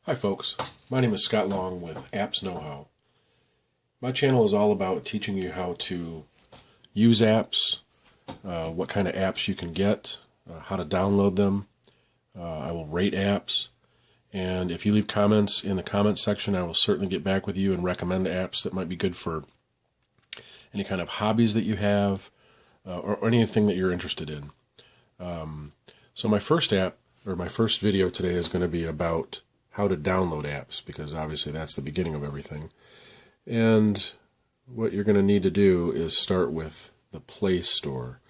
Hi folks, my name is Scott Long with Apps Know How. My channel is all about teaching you how to use apps, what kind of apps you can get, how to download them. I will rate apps, and if you leave comments in the comments section, I will certainly get back with you and recommend apps that might be good for any kind of hobbies that you have or anything that you're interested in. So my first video today is going to be about how to download apps, because obviously that's the beginning of everything. And what you're going to need to do is start with the Play Store.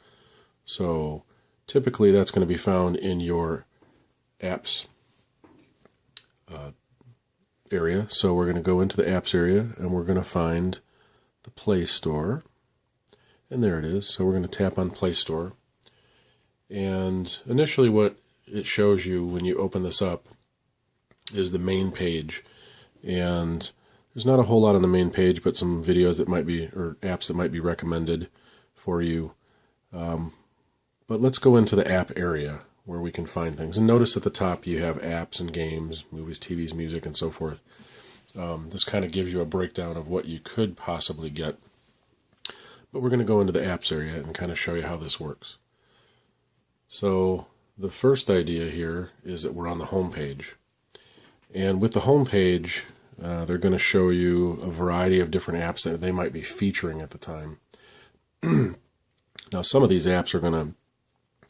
So typically that's going to be found in your apps area. So we're going to go into the apps area and we're going to find the Play Store. And there it is. So we're going to tap on Play Store. And initially what it shows you when you open this up is the main page, and there's not a whole lot on the main page, but some videos that might be, or apps that might be recommended for you. But let's go into the app area where we can find things. And notice at the top you have apps and games, movies, TVs, music, and so forth. This kind of gives you a breakdown of what you could possibly get. But we're going to go into the apps area and kind of show you how this works. So the first idea here is that we're on the home page. And with the home page, they're going to show you a variety of different apps that they might be featuring at the time. Now, some of these apps are going to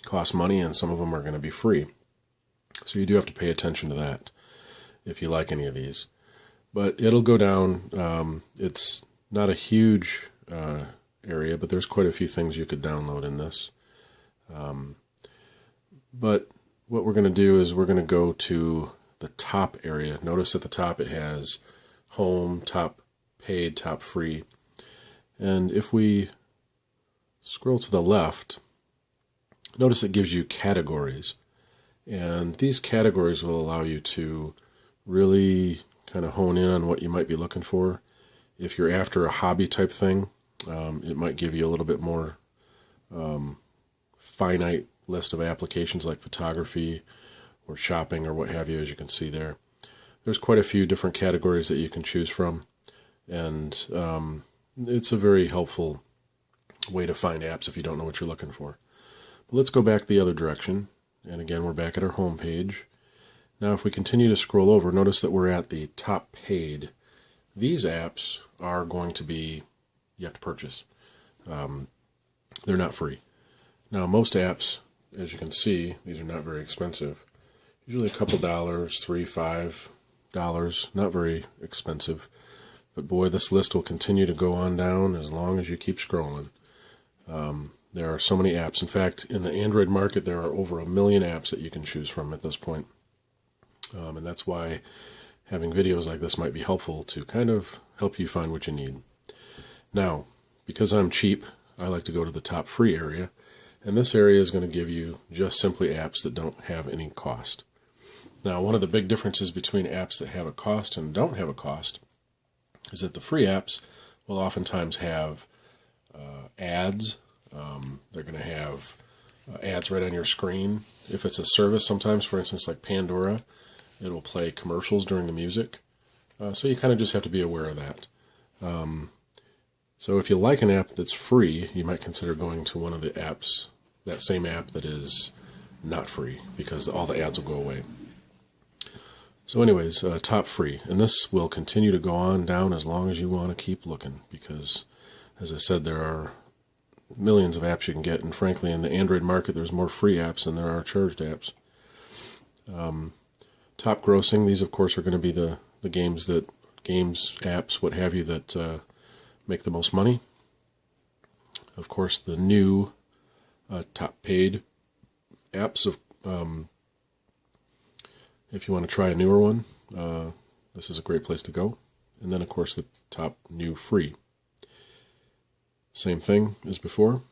cost money and some of them are going to be free. So you do have to pay attention to that if you like any of these. But it'll go down. It's not a huge area, but there's quite a few things you could download in this. But what we're going to do is we're going to go to the top area. Notice at the top it has home, top paid, top free. And if we scroll to the left, notice it gives you categories. And these categories will allow you to really kind of hone in on what you might be looking for. If you're after a hobby type thing, it might give you a little bit more finite list of applications like photography or shopping or what have you, as you can see there. There's quite a few different categories that you can choose from, and it's a very helpful way to find apps if you don't know what you're looking for. But let's go back the other direction, and again we're back at our home page. Now if we continue to scroll over, notice that we're at the top paid. These apps are going to be, you have to purchase. They're not free. Now most apps, as you can see, these are not very expensive. Usually a couple dollars, $3, $5, not very expensive. But boy, this list will continue to go on down as long as you keep scrolling. There are so many apps. In fact, in the Android market, there are over 1 million apps that you can choose from at this point. And that's why having videos like this might be helpful to kind of help you find what you need. Now, because I'm cheap, I like to go to the top free area. And this area is going to give you just simply apps that don't have any cost. Now, one of the big differences between apps that have a cost and don't have a cost is that the free apps will oftentimes have ads. They're going to have ads right on your screen. If it's a service, sometimes, for instance, like Pandora, it will play commercials during the music. So you kind of just have to be aware of that. So if you like an app that's free, you might consider going to one of the apps, that same app that is not free, because all the ads will go away. So anyways, top free. And this will continue to go on down as long as you want to keep looking, because, as I said, there are millions of apps you can get. And frankly, in the Android market, there's more free apps than there are charged apps. Top grossing, these of course are going to be the games, apps, what have you, that make the most money. Of course, the new top paid apps of if you want to try a newer one, this is a great place to go. And then of course the top new free. Same thing as before.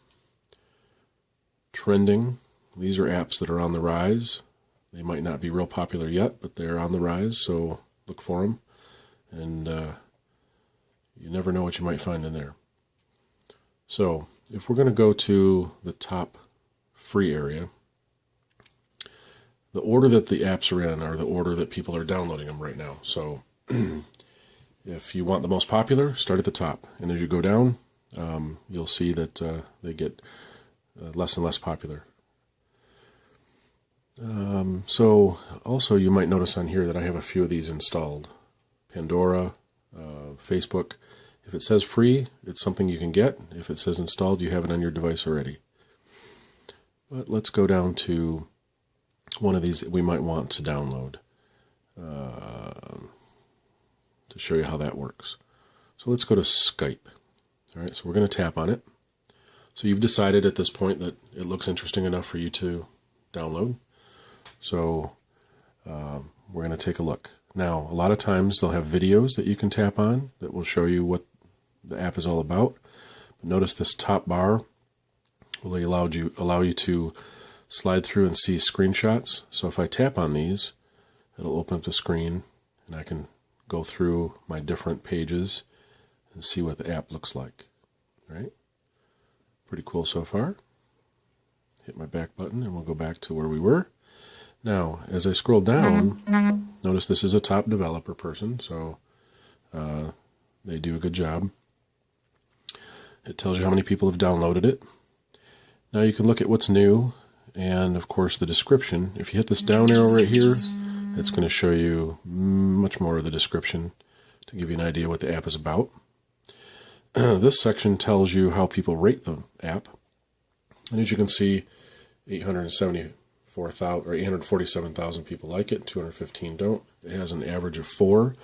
Trending, these are apps that are on the rise. They might not be real popular yet, but they're on the rise, so look for them. And you never know what you might find in there. So if we're going to go to the top free area, the order that the apps are in are the order that people are downloading them right now. So if you want the most popular, start at the top. And as you go down, you'll see that they get less and less popular. So also you might notice on here that I have a few of these installed. Pandora, Facebook. If it says free, it's something you can get. If it says installed, you have it on your device already. But let's go down to one of these that we might want to download to show you how that works. So let's go to Skype. All right, so we're going to tap on it. So you've decided at this point that it looks interesting enough for you to download. So we're going to take a look. Now, a lot of times they'll have videos that you can tap on that will show you what the app is all about. But notice this top bar will allow you to slide through and see screenshots. So if I tap on these, it'll open up the screen and I can go through my different pages and see what the app looks like. All right? Pretty cool so far. Hit my back button and we'll go back to where we were. Now, as I scroll down, notice this is a top developer person, so they do a good job. It tells you how many people have downloaded it. Now you can look at what's new, and of course the description. If you hit this down arrow right here, it's going to show you much more of the description to give you an idea what the app is about. This section tells you how people rate the app, and as you can see, 847,000 people like it, 215 don't. It has an average of 4,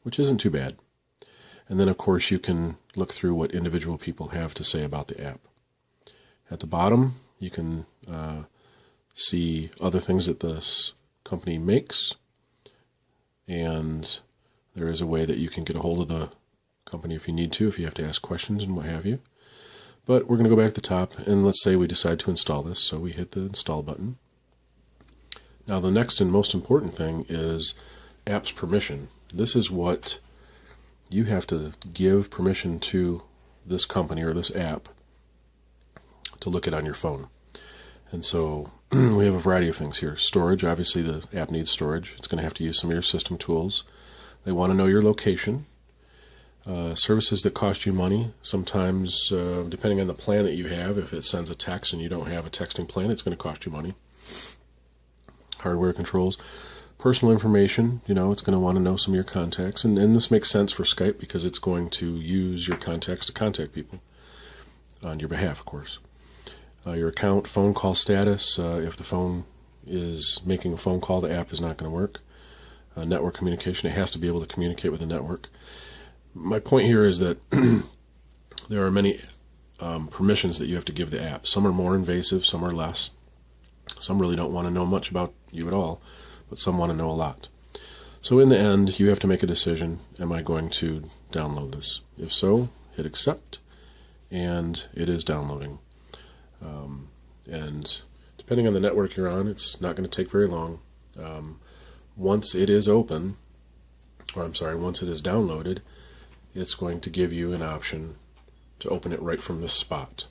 which isn't too bad. And then, of course, you can look through what individual people have to say about the app. At the bottom, you can see other things that this company makes, and there is a way that you can get a hold of the company if you need to, if you have to ask questions and what have you. But we're going to go back to the top, and let's say we decide to install this, so we hit the install button. Now the next and most important thing is apps permission. This is what you have to give permission to this company or this app to look at on your phone. And so we have a variety of things here. Storage, obviously the app needs storage. It's going to have to use some of your system tools. They want to know your location. Services that cost you money. Sometimes, depending on the plan that you have, if it sends a text and you don't have a texting plan, it's going to cost you money. Hardware controls. Personal information, it's going to want to know some of your contacts. And this makes sense for Skype because it's going to use your contacts to contact people on your behalf, of course. Your account, phone call status. If the phone is making a phone call, the app is not going to work. Network communication. It has to be able to communicate with the network. My point here is that there are many permissions that you have to give the app. Some are more invasive, some are less. Some really don't want to know much about you at all, but some want to know a lot. So in the end, you have to make a decision. Am I going to download this? If so, hit accept, and it is downloading. And depending on the network you're on, it's not going to take very long. Once it is open, once it is downloaded, it's going to give you an option to open it right from this spot.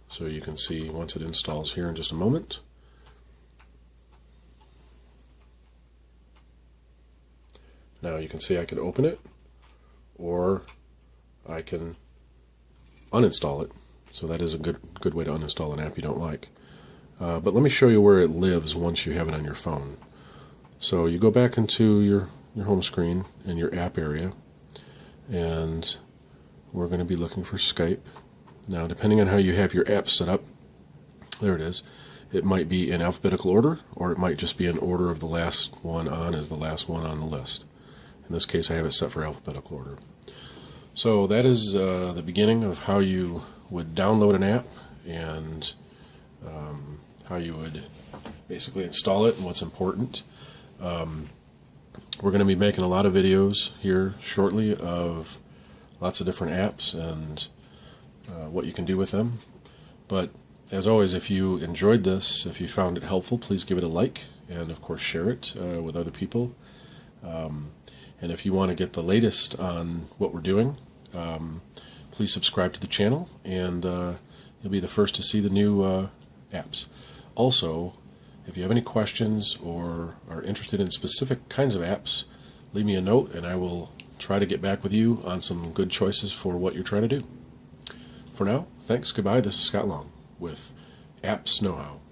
So you can see once it installs here in just a moment. Now you can see I can open it, or I can uninstall it. So that is a good way to uninstall an app you don't like. But let me show you where it lives once you have it on your phone. So you go back into your home screen and your app area, and we're going to be looking for Skype. Now, depending on how you have your app set up, there it is. It might be in alphabetical order, or it might just be in order of the last one on as the last one on the list. In this case, I have it set for alphabetical order. So that is the beginning of how you would download an app and how you would basically install it and what's important. We're going to be making a lot of videos here shortly of lots of different apps and what you can do with them. But as always, if you enjoyed this, if you found it helpful, please give it a like and of course share it with other people. And if you want to get the latest on what we're doing, please subscribe to the channel, and you'll be the first to see the new apps. Also, If you have any questions or are interested in specific kinds of apps, leave me a note and I will try to get back with you on some good choices for what you're trying to do. For now, thanks, goodbye. This is Scott Long with Apps Know How.